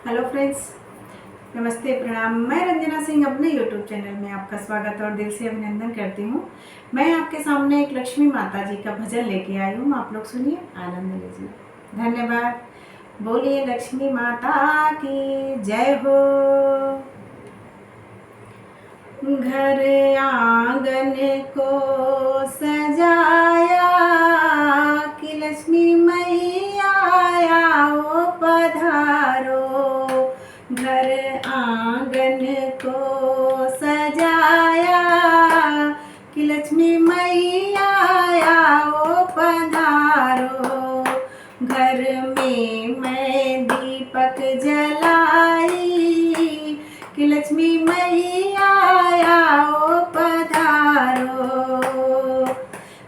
Hello friends, नमस्ते, प्रणाम। मैं रंजना सिंह अपने यूट्यूब चैनल में आपका स्वागत और दिल से अभिनंदन करती हूँ। मैं आपके सामने एक लक्ष्मी माता जी का भजन लेके आई हूँ। आप लोग सुनिए, आनंद लीजिए। धन्यवाद। बोलिए लक्ष्मी माता की जय हो। घर आंगन को सजाया कि लक्ष्मी मैया आओ पधारो। घर आंगन को सजाया कि लक्ष्मी मैया आओ पधारो। घर में मैं दीपक जलाई कि लक्ष्मी मैया आओ पधारो।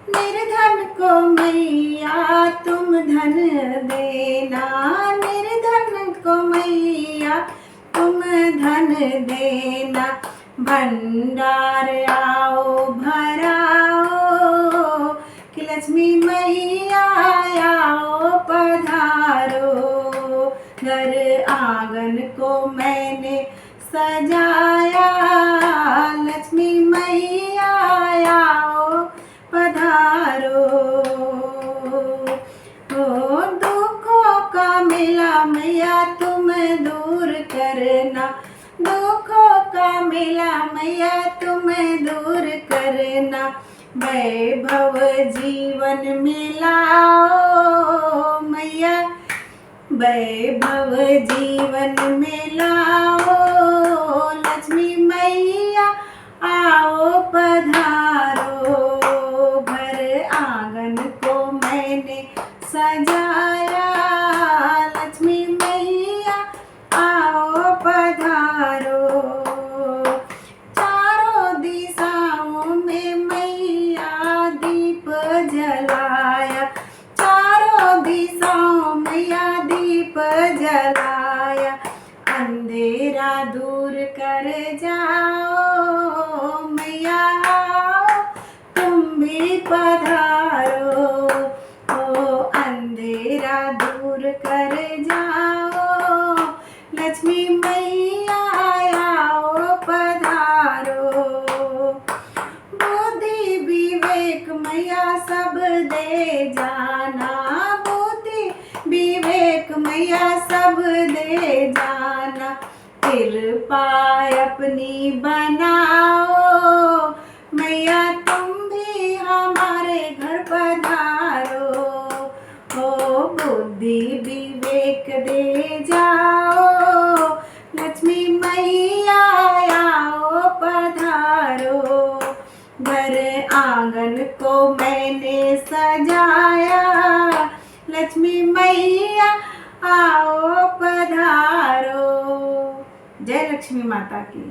निर्धन को मैया तुम धन देना, निर्धन को मैया तुम धन देना। भंडार आओ भराओ कि लक्ष्मी मैया आओ पधारो। घर आंगन को मैंने सजाया, लक्ष्मी मैया आओ पधारो। ओ दुखों का मेला मैया तुम दूर करना, दुखों का मेला मैया तुम दूर करना। वैभव जीवन में लाओ मैया, वैभव जीवन में लाओ। लक्ष्मी मैया आओ पधारो। घर आंगन को मैंने सजाया, लक्ष्मी मैया आओ पधारो। चारों दिशाओं में मैया दीप जलाया, चारों दिशाओं मैया दीप जलाया। अंधेरा दूर कर जाओ मैया आओ तुम भी पधारो। ओ अंधेरा दूर कर जाओ, लक्ष्मी मैया आओ पधारो। बुद्धि विवेक मैया सब दे जाना, बुद्धि विवेक मैया सब दे जाना। कृपा अपनी बनाओ मैया तुम भी हमारे घर पधारो। हो बुद्धि विवेक दे जाओ, लक्ष्मी मैया आओ पधारो। घर आंगन को मैंने सजाया, लक्ष्मी मैया आओ पधारो। जय लक्ष्मी माता की।